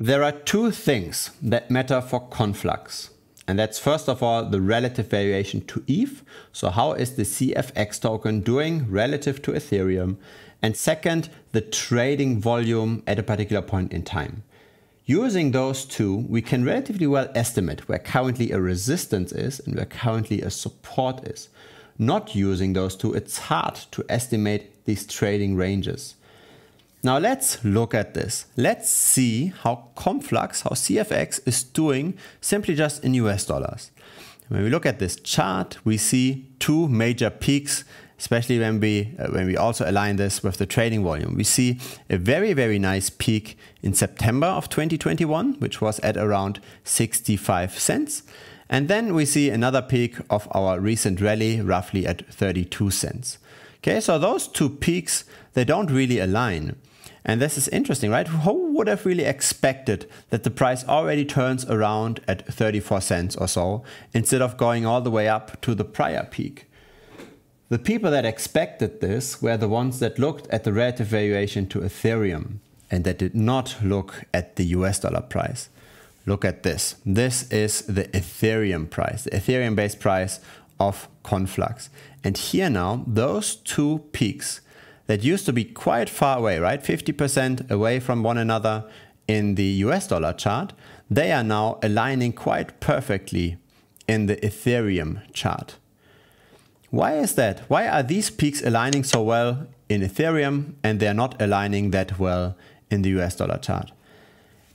There are two things that matter for Conflux. And that's first of all the relative valuation to ETH. So how is the CFX token doing relative to Ethereum? And second, the trading volume at a particular point in time. Using those two, we can relatively well estimate where currently a resistance is and where currently a support is. Not using those two, it's hard to estimate these trading ranges. Now let's look at this. Let's see how Conflux, how CFX is doing simply just in US dollars. When we look at this chart, we see two major peaks, especially when we also align this with the trading volume. We see a very nice peak in September of 2021, which was at around 65 cents. And then we see another peak of our recent rally, roughly at 32 cents. Okay, so those two peaks, they don't really align. And this is interesting, right? Who would have really expected that the price already turns around at 34 cents or so, instead of going all the way up to the prior peak? The people that expected this were the ones that looked at the relative valuation to Ethereum and that did not look at the US dollar price. Look at this. This is the Ethereum price, the Ethereum-based price of Conflux. And here now, those two peaks that used to be quite far away, right? 50% away from one another in the US dollar chart, they are now aligning quite perfectly in the Ethereum chart. Why is that? Why are these peaks aligning so well in Ethereum and they're not aligning that well in the US dollar chart?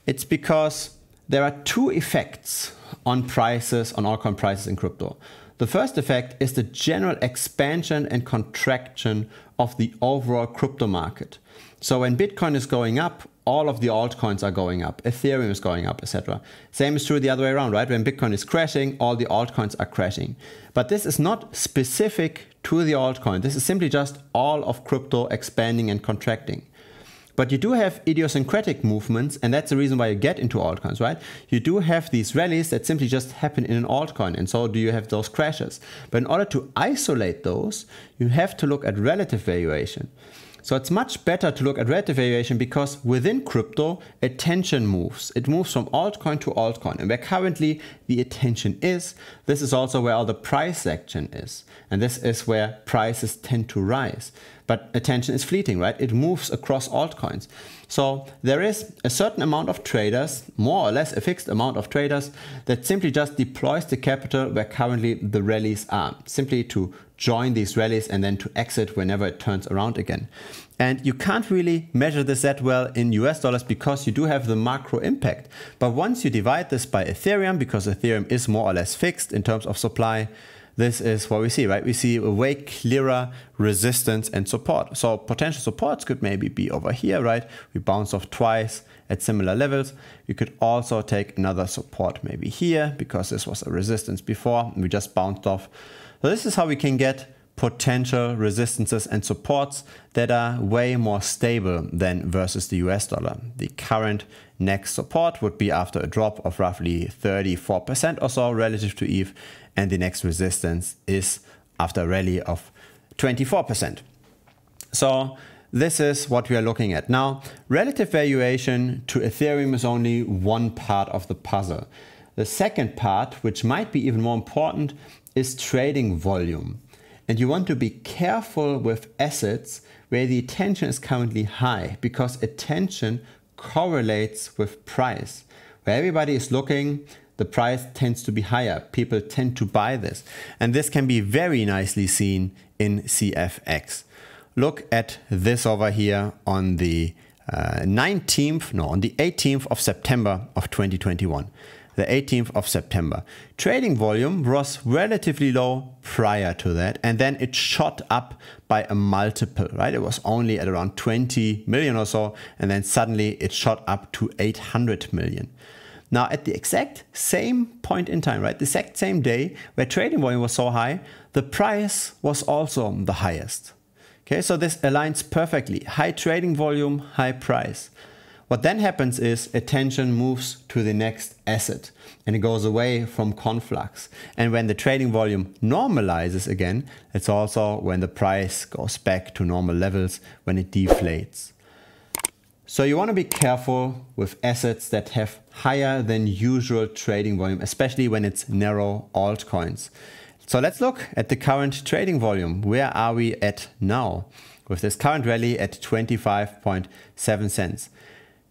It's because there are two effects on prices, on altcoin prices in crypto. The first effect is the general expansion and contraction of the overall crypto market. So when Bitcoin is going up, all of the altcoins are going up, Ethereum is going up, etc. Same is true the other way around, right? When Bitcoin is crashing, all the altcoins are crashing. But this is not specific to the altcoin. This is simply just all of crypto expanding and contracting. But you do have idiosyncratic movements, and that's the reason why you get into altcoins, right? You do have these rallies that simply just happen in an altcoin, and so do you have those crashes. But in order to isolate those, you have to look at relative valuation. So it's much better to look at relative valuation because within crypto, attention moves. It moves from altcoin to altcoin. And where currently the attention is, this is also where all the price action is. And this is where prices tend to rise. But attention is fleeting, right? It moves across altcoins. So there is a certain amount of traders, more or less a fixed amount of traders, that simply just deploys the capital where currently the rallies are, simply to join these rallies and then to exit whenever it turns around again. And you can't really measure this that well in US dollars because you do have the macro impact. But once you divide this by Ethereum, because Ethereum is more or less fixed in terms of supply, this is what we see, right? We see a way clearer resistance and support. So potential supports could maybe be over here, right? We bounce off twice at similar levels. You could also take another support maybe here because this was a resistance before and we just bounced off. So this is how we can get potential resistances and supports that are way more stable than versus the US dollar. The current next support would be after a drop of roughly 34% or so relative to ETH, and the next resistance is after a rally of 24%. So this is what we are looking at. Now, relative valuation to Ethereum is only one part of the puzzle. The second part, which might be even more important, is trading volume. And you want to be careful with assets where the attention is currently high, because attention correlates with price. Where everybody is looking, the price tends to be higher. People tend to buy this. And this can be very nicely seen in CFX. Look at this over here on the 18th of September of 2021. The 18th of September. Trading volume was relatively low prior to that, and then it shot up by a multiple, right? It was only at around 20 million or so, and then suddenly it shot up to 800 million. Now, at the exact same point in time, right, the exact same day where trading volume was so high, the price was also the highest. Okay, so this aligns perfectly. High trading volume, high price. What then happens is attention moves to the next asset and it goes away from Conflux. And when the trading volume normalizes again, it's also when the price goes back to normal levels, when it deflates. So you want to be careful with assets that have higher than usual trading volume, especially when it's narrow altcoins. So let's look at the current trading volume. Where are we at now? With this current rally at 25.7 cents.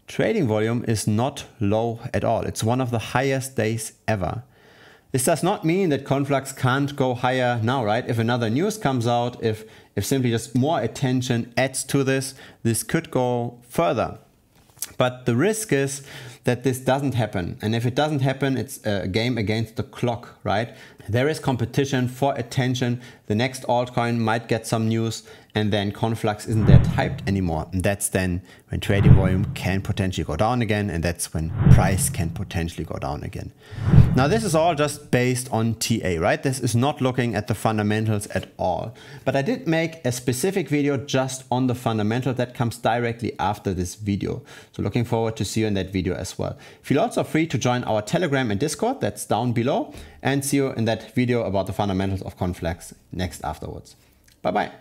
Trading volume is not low at all. It's one of the highest days ever. This does not mean that Conflux can't go higher now, right? If another news comes out, if simply just more attention adds to this could go further. But the risk is that this doesn't happen. And if it doesn't happen, it's a game against the clock, right? There is competition for attention. The next altcoin might get some news and then Conflux isn't that hyped anymore. And that's then when trading volume can potentially go down again, and that's when price can potentially go down again. Now this is all just based on TA, right? This is not looking at the fundamentals at all. But I did make a specific video just on the fundamentals that comes directly after this video. So looking forward to see you in that video as well. Feel also free to join our Telegram and Discord, that's down below, and see you in that video about the fundamentals of Conflux next afterwards. Bye bye.